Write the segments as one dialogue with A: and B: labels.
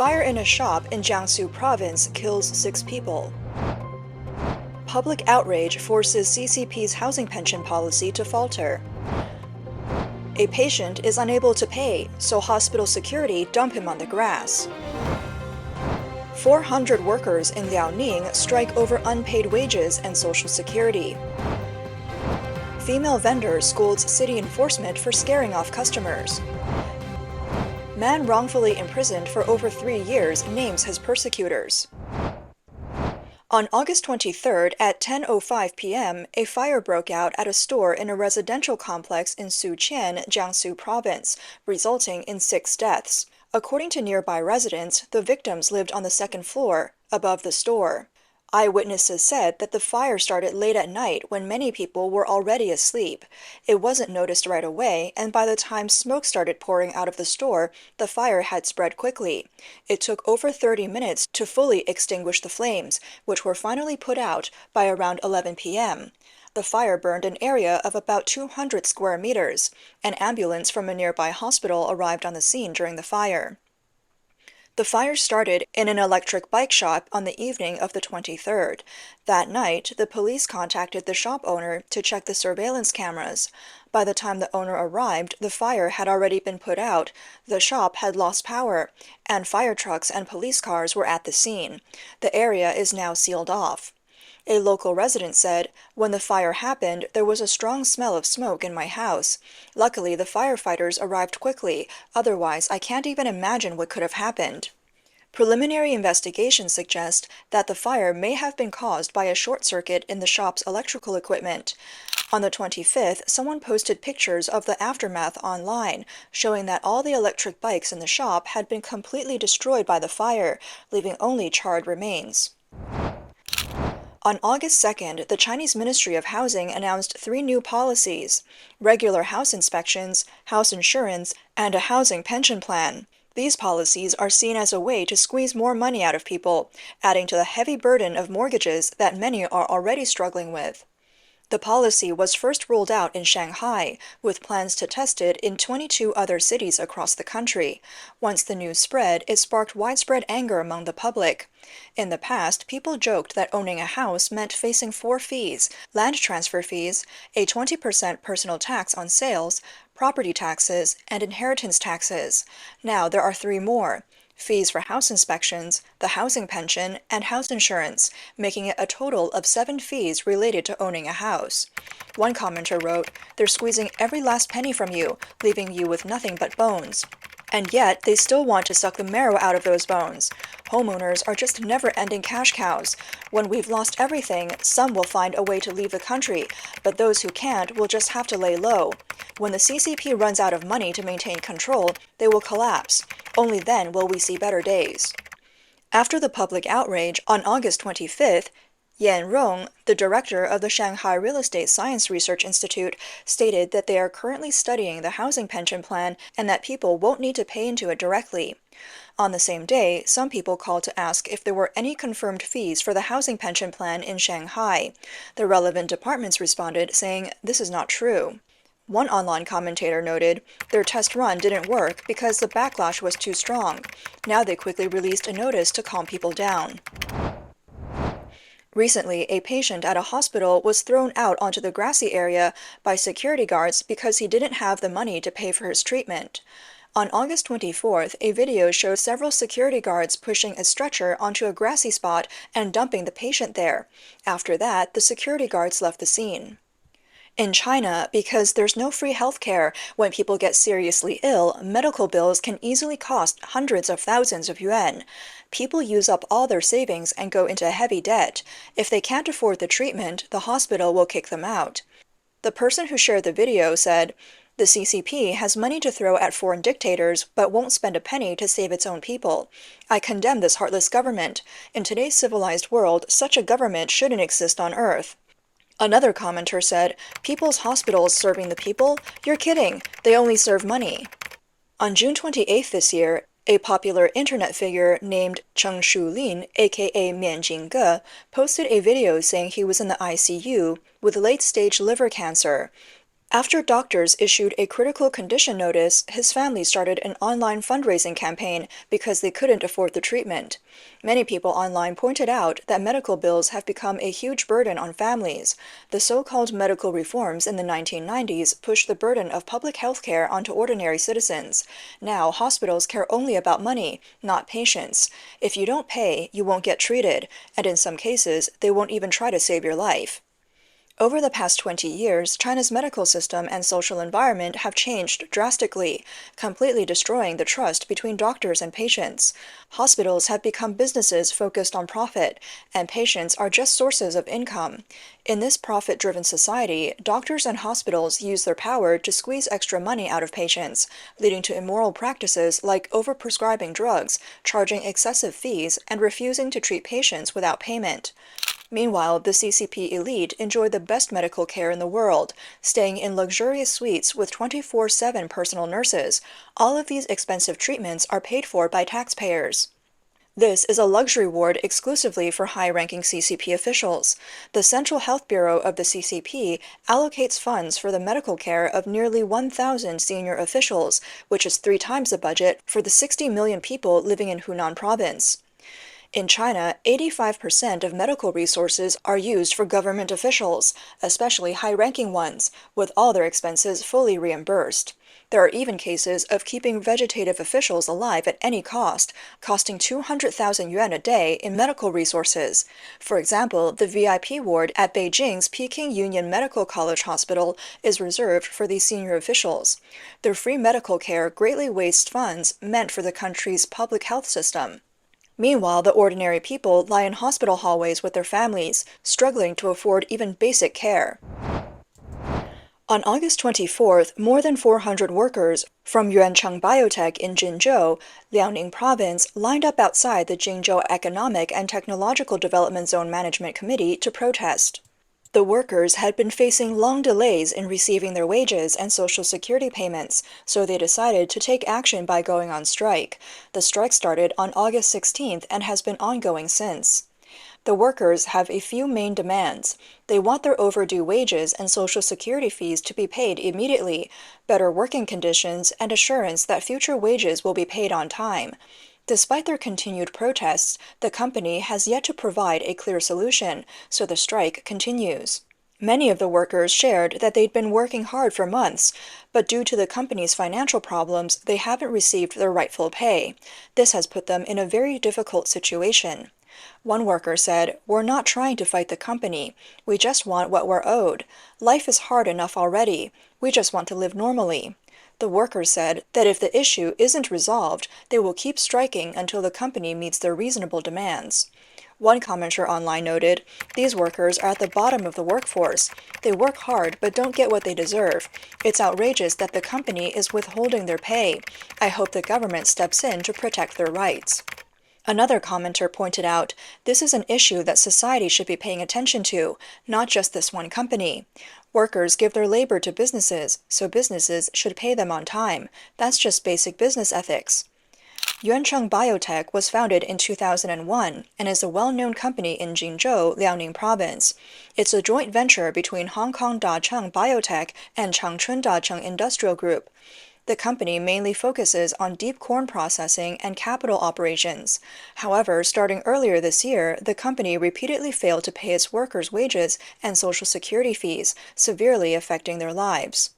A: Fire in a shop in Jiangsu province kills 6 people. Public outrage forces CCP's housing pension policy to falter. A patient is unable to pay, so hospital security dump him on the grass. 400 workers in Liaoning strike over unpaid wages and social security. Female vendor scolds city enforcement for scaring off customers. Man wrongfully imprisoned for over 3 years names his persecutors. On August 23rd at 10:05 p.m., a fire broke out at a store in a residential complex in Suqian, Jiangsu province, resulting in 6 deaths. According to nearby residents, the victims lived on the 2nd floor, above the store. Eyewitnesses said that the fire started late at night when many people were already asleep. It wasn't noticed right away, and by the time smoke started pouring out of the store, the fire had spread quickly. It took over 30 minutes to fully extinguish the flames, which were finally put out by around 11 p.m. The fire burned an area of about 200 square meters. An ambulance from a nearby hospital arrived on the scene during the fire. The fire started in an electric bike shop on the evening of the 23rd. That night, the police contacted the shop owner to check the surveillance cameras. By the time the owner arrived, the fire had already been put out, the shop had lost power, and fire trucks and police cars were at the scene. The area is now sealed off. A local resident said, "When the fire happened, there was a strong smell of smoke in my house. Luckily, the firefighters arrived quickly, otherwise I can't even imagine what could have happened." Preliminary investigations suggest that the fire may have been caused by a short circuit in the shop's electrical equipment. On the 25th, someone posted pictures of the aftermath online, showing that all the electric bikes in the shop had been completely destroyed by the fire, leaving only charred remains. On August 2nd, the Chinese Ministry of Housing announced 3 new policies: regular house inspections, house insurance, and a housing pension plan. These policies are seen as a way to squeeze more money out of people, adding to the heavy burden of mortgages that many are already struggling with. The policy was first rolled out in Shanghai, with plans to test it in 22 other cities across the country. Once the news spread, it sparked widespread anger among the public. In the past, people joked that owning a house meant facing 4 fees: land transfer fees, a 20% personal tax on sales, property taxes, and inheritance taxes. Now there are 3 more: fees for house inspections, the housing pension, and house insurance, making it a total of 7 fees related to owning a house. One commenter wrote, "They're squeezing every last penny from you, leaving you with nothing but bones." And yet, they still want to suck the marrow out of those bones. Homeowners are just never-ending cash cows. When we've lost everything, some will find a way to leave the country, but those who can't will just have to lay low. When the CCP runs out of money to maintain control, they will collapse. Only then will we see better days. After the public outrage, on August 25th, Yan Rong, the director of the Shanghai Real Estate Science Research Institute, stated that they are currently studying the housing pension plan and that people won't need to pay into it directly. On the same day, some people called to ask if there were any confirmed fees for the housing pension plan in Shanghai. The relevant departments responded, saying this is not true. One online commentator noted, their test run didn't work because the backlash was too strong. Now they quickly released a notice to calm people down. Recently, a patient at a hospital was thrown out onto the grassy area by security guards because he didn't have the money to pay for his treatment. On August 24th, a video shows several security guards pushing a stretcher onto a grassy spot and dumping the patient there. After that, the security guards left the scene. In China, because there's no free healthcare, when people get seriously ill, medical bills can easily cost hundreds of thousands of yuan. People use up all their savings and go into heavy debt. If they can't afford the treatment, the hospital will kick them out. The person who shared the video said, "The CCP has money to throw at foreign dictators, but won't spend a penny to save its own people. I condemn this heartless government. In today's civilized world, such a government shouldn't exist on Earth." Another commenter said, "People's hospitals serving the people? You're kidding. They only serve money." On June 28th this year, a popular internet figure named Cheng Shulin, aka Mian Jingge, posted a video saying he was in the ICU with late-stage liver cancer. After doctors issued a critical condition notice, his family started an online fundraising campaign because they couldn't afford the treatment. Many people online pointed out that medical bills have become a huge burden on families. The so-called medical reforms in the 1990s pushed the burden of public health care onto ordinary citizens. Now, hospitals care only about money, not patients. If you don't pay, you won't get treated, and in some cases, they won't even try to save your life. Over the past 20 years, China's medical system and social environment have changed drastically, completely destroying the trust between doctors and patients. Hospitals have become businesses focused on profit, and patients are just sources of income. In this profit-driven society, doctors and hospitals use their power to squeeze extra money out of patients, leading to immoral practices like overprescribing drugs, charging excessive fees, and refusing to treat patients without payment. Meanwhile, the CCP elite enjoy the best medical care in the world, staying in luxurious suites with 24/7 personal nurses. All of these expensive treatments are paid for by taxpayers. This is a luxury ward exclusively for high-ranking CCP officials. The Central Health Bureau of the CCP allocates funds for the medical care of nearly 1,000 senior officials, which is 3 times the budget for the 60 million people living in Hunan province. In China, 85% of medical resources are used for government officials, especially high-ranking ones, with all their expenses fully reimbursed. There are even cases of keeping vegetative officials alive at any cost, costing 200,000 yuan a day in medical resources. For example, the VIP ward at Beijing's Peking Union Medical College Hospital is reserved for these senior officials. Their free medical care greatly wastes funds meant for the country's public health system. Meanwhile, the ordinary people lie in hospital hallways with their families, struggling to afford even basic care. On August 24th, more than 400 workers from Yuancheng Biotech in Jinzhou, Liaoning Province, lined up outside the Jingzhou Economic and Technological Development Zone Management Committee to protest. The workers had been facing long delays in receiving their wages and social security payments, so they decided to take action by going on strike. The strike started on August 16th and has been ongoing since. The workers have a few main demands. They want their overdue wages and social security fees to be paid immediately, better working conditions, and assurance that future wages will be paid on time. Despite their continued protests, the company has yet to provide a clear solution, so the strike continues. Many of the workers shared that they'd been working hard for months, but due to the company's financial problems, they haven't received their rightful pay. This has put them in a very difficult situation. One worker said, "We're not trying to fight the company. We just want what we're owed. Life is hard enough already. We just want to live normally." The workers said that if the issue isn't resolved, they will keep striking until the company meets their reasonable demands. One commenter online noted, "These workers are at the bottom of the workforce. They work hard but don't get what they deserve. It's outrageous that the company is withholding their pay. I hope the government steps in to protect their rights." Another commenter pointed out, "This is an issue that society should be paying attention to, not just this one company. Workers give their labor to businesses, so businesses should pay them on time. That's just basic business ethics." Yuancheng Biotech was founded in 2001 and is a well-known company in Jingzhou, Liaoning Province. It's a joint venture between Hong Kong Dacheng Biotech and Changchun Dacheng Industrial Group. The company mainly focuses on deep corn processing and capital operations. However, starting earlier this year, the company repeatedly failed to pay its workers' wages and social security fees, severely affecting their lives.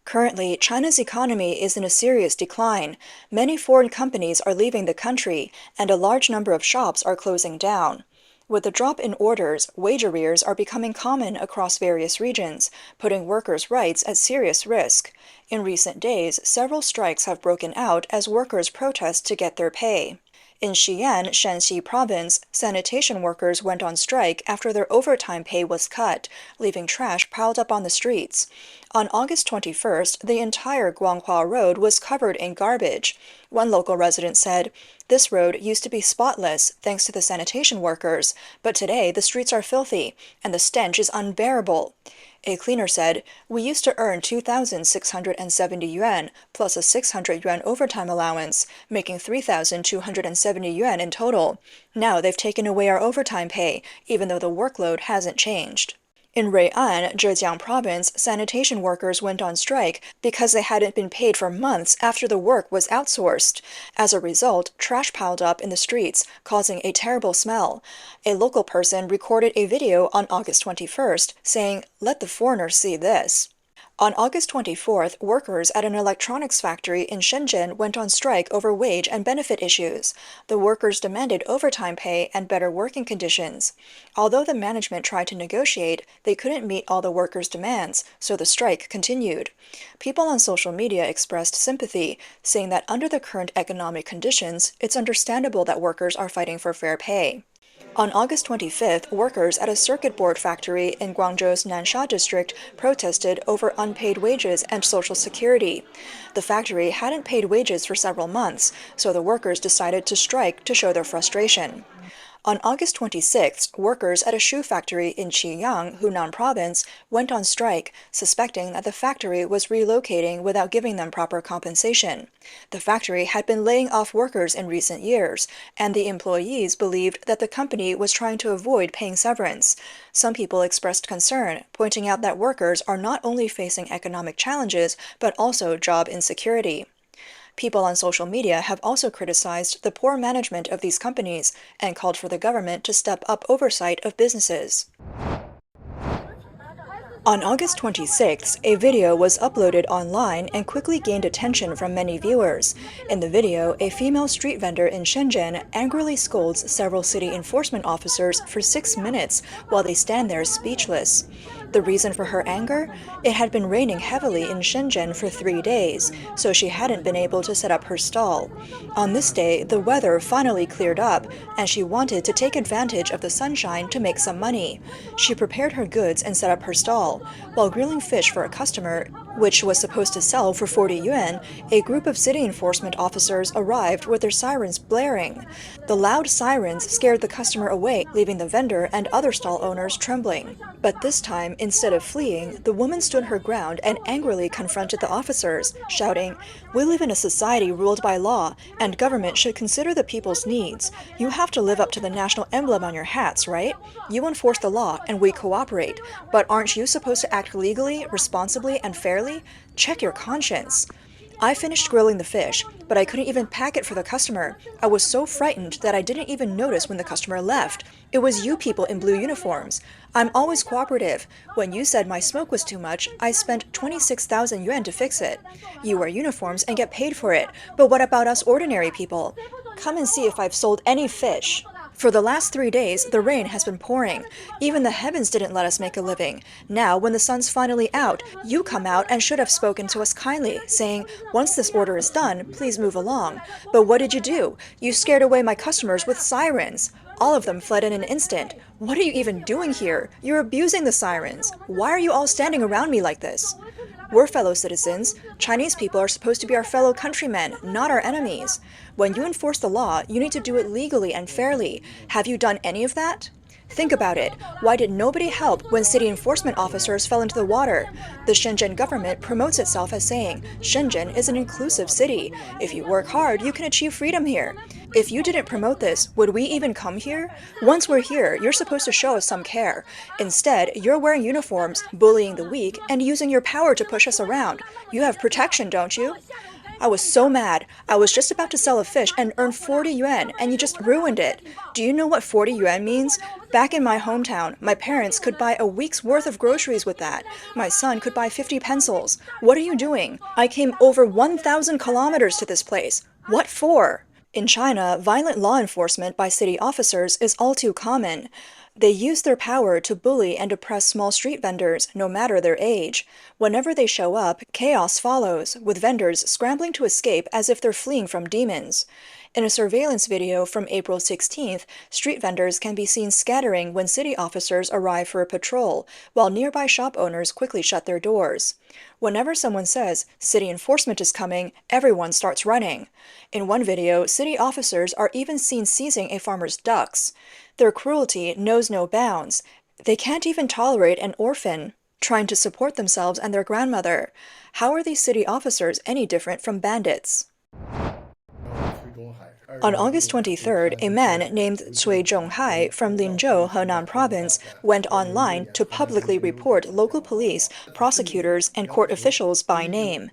A: Currently, China's economy is in a serious decline. Many foreign companies are leaving the country, and a large number of shops are closing down. With the drop in orders, wage arrears are becoming common across various regions, putting workers' rights at serious risk. In recent days, several strikes have broken out as workers protest to get their pay. In Xi'an, Shanxi Province, sanitation workers went on strike after their overtime pay was cut, leaving trash piled up on the streets. On August 21st, the entire Guanghua Road was covered in garbage. One local resident said, "This road used to be spotless thanks to the sanitation workers, but today the streets are filthy, and the stench is unbearable." A cleaner said, "We used to earn 2,670 yuan, plus a 600 yuan overtime allowance, making 3,270 yuan in total. Now they've taken away our overtime pay, even though the workload hasn't changed." In Rui'an, Zhejiang Province, sanitation workers went on strike because they hadn't been paid for months after the work was outsourced. As a result, trash piled up in the streets, causing a terrible smell. A local person recorded a video on August 21st saying, "Let the foreigners see this." On August 24th, workers at an electronics factory in Shenzhen went on strike over wage and benefit issues. The workers demanded overtime pay and better working conditions. Although the management tried to negotiate, they couldn't meet all the workers' demands, so the strike continued. People on social media expressed sympathy, saying that under the current economic conditions, it's understandable that workers are fighting for fair pay. On August 25th, workers at a circuit board factory in Guangzhou's Nansha district protested over unpaid wages and social security. The factory hadn't paid wages for several months, so the workers decided to strike to show their frustration. On August 26th, workers at a shoe factory in Qiyang, Hunan Province, went on strike, suspecting that the factory was relocating without giving them proper compensation. The factory had been laying off workers in recent years, and the employees believed that the company was trying to avoid paying severance. Some people expressed concern, pointing out that workers are not only facing economic challenges, but also job insecurity. People on social media have also criticized the poor management of these companies and called for the government to step up oversight of businesses. On August 26, a video was uploaded online and quickly gained attention from many viewers. In the video, a female street vendor in Shenzhen angrily scolds several city enforcement officers for 6 minutes while they stand there speechless. The reason for her anger? It had been raining heavily in Shenzhen for 3 days, so she hadn't been able to set up her stall. On this day, the weather finally cleared up, and she wanted to take advantage of the sunshine to make some money. She prepared her goods and set up her stall. While grilling fish for a customer, which was supposed to sell for 40 yuan, a group of city enforcement officers arrived with their sirens blaring. The loud sirens scared the customer away, leaving the vendor and other stall owners trembling. But this time, instead of fleeing, the woman stood her ground and angrily confronted the officers, shouting, "We live in a society ruled by law, and government should consider the people's needs. You have to live up to the national emblem on your hats, right? You enforce the law, and we cooperate. But aren't you supposed to act legally, responsibly, and fairly? Check your conscience." I finished grilling the fish, but I couldn't even pack it for the customer. I was so frightened that I didn't even notice when the customer left. It was you people in blue uniforms. I'm always cooperative. When you said my smoke was too much, I spent 26,000 yuan to fix it. You wear uniforms and get paid for it, but what about us ordinary people? Come and see if I've sold any fish. For the last 3 days, the rain has been pouring. Even the heavens didn't let us make a living. Now, when the sun's finally out, you come out and should have spoken to us kindly, saying, "Once this order is done, please move along." But what did you do? You scared away my customers with sirens. All of them fled in an instant. What are you even doing here? You're abusing the sirens. Why are you all standing around me like this? We're fellow citizens. Chinese people are supposed to be our fellow countrymen, not our enemies. When you enforce the law, you need to do it legally and fairly. Have you done any of that? Think about it. Why did nobody help when city enforcement officers fell into the water? The Shenzhen government promotes itself as saying, Shenzhen is an inclusive city. If you work hard, you can achieve freedom here. If you didn't promote this, would we even come here? Once we're here, you're supposed to show us some care. Instead, you're wearing uniforms, bullying the weak, and using your power to push us around. You have protection, don't you? I was so mad. I was just about to sell a fish and earn 40 yuan, and you just ruined it. Do you know what 40 yuan means? Back in my hometown, my parents could buy a week's worth of groceries with that. My son could buy 50 pencils. What are you doing? I came over 1,000 kilometers to this place. What for? In China, violent law enforcement by city officers is all too common. They use their power to bully and oppress small street vendors, no matter their age. Whenever they show up, chaos follows, with vendors scrambling to escape as if they're fleeing from demons. In a surveillance video from April 16th, street vendors can be seen scattering when city officers arrive for a patrol, while nearby shop owners quickly shut their doors. Whenever someone says, "City enforcement is coming," everyone starts running. In one video, city officers are even seen seizing a farmer's ducks. Their cruelty knows no bounds. They can't even tolerate an orphan trying to support themselves and their grandmother. How are these city officers any different from bandits? On August 23rd, a man named Cui Zhonghai from Linzhou, Henan Province, went online to publicly report local police, prosecutors, and court officials by name.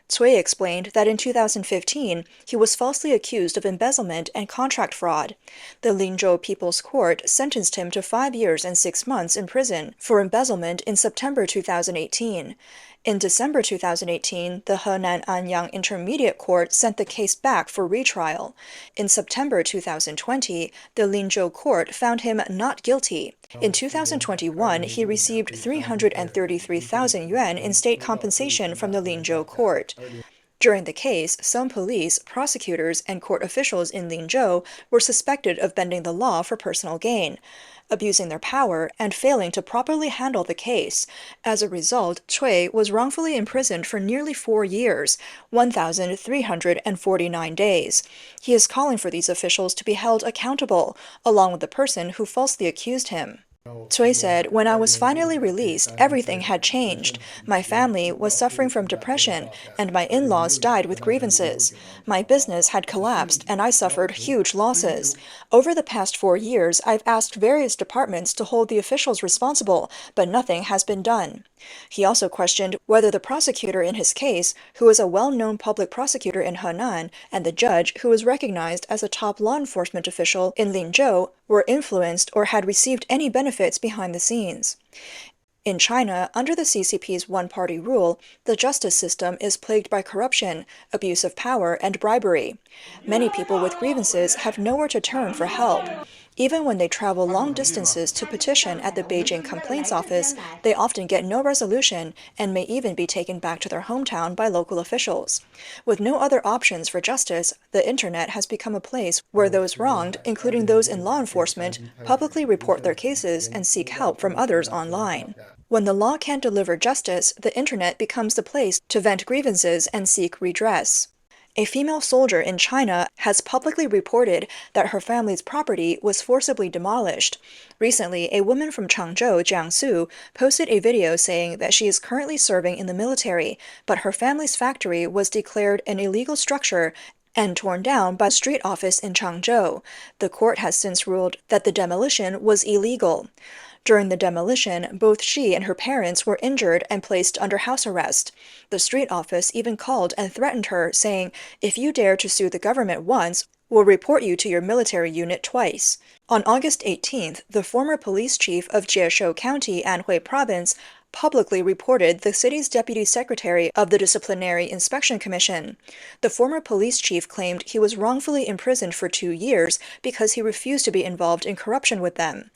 A: Cui explained that in 2015, he was falsely accused of embezzlement and contract fraud. The Linzhou People's Court sentenced him to 5 years and 6 months in prison for embezzlement in September 2018. In December 2018, the Henan Anyang Intermediate Court sent the case back for retrial. In September 2020, the Linzhou Court found him not guilty. In 2021, he received 333,000 yuan in state compensation from the Linzhou Court. During the case, some police, prosecutors, and court officials in Linzhou were suspected of bending the law for personal gain, abusing their power, and failing to properly handle the case. As a result, Cui was wrongfully imprisoned for nearly 4 years, 1,349 days. He is calling for these officials to be held accountable, along with the person who falsely accused him. Cui said, "When I was finally released, everything had changed. My family was suffering from depression, and my in-laws died with grievances. My business had collapsed, and I suffered huge losses. Over the past 4 years, I've asked various departments to hold the officials responsible, but nothing has been done." He also questioned whether the prosecutor in his case, who is a well-known public prosecutor in Henan, and the judge, who is recognized as a top law enforcement official in Linzhou, were influenced or had received any benefits behind the scenes. In China, under the CCP's one-party rule, the justice system is plagued by corruption, abuse of power, and bribery. Many people with grievances have nowhere to turn for help. Even when they travel long distances to petition at the Beijing Complaints Office, they often get no resolution and may even be taken back to their hometown by local officials. With no other options for justice, the internet has become a place where those wronged, including those in law enforcement, publicly report their cases and seek help from others online. When the law can't deliver justice, the internet becomes the place to vent grievances and seek redress. A female soldier in China has publicly reported that her family's property was forcibly demolished. Recently, a woman from Changzhou, Jiangsu, posted a video saying that she is currently serving in the military, but her family's factory was declared an illegal structure and torn down by the street office in Changzhou. The court has since ruled that the demolition was illegal. During the demolition, both she and her parents were injured and placed under house arrest. The street office even called and threatened her, saying, "If you dare to sue the government once, we'll report you to your military unit twice." On August 18th, the former police chief of Jiangsu County, Anhui Province, publicly reported the city's deputy secretary of the Disciplinary Inspection Commission. The former police chief claimed he was wrongfully imprisoned for 2 years because he refused to be involved in corruption with them.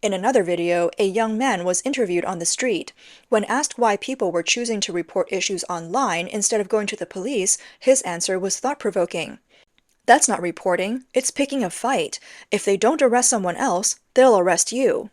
A: In another video, a young man was interviewed on the street. When asked why people were choosing to report issues online instead of going to the police, his answer was thought-provoking. "That's not reporting, it's picking a fight. If they don't arrest someone else, they'll arrest you."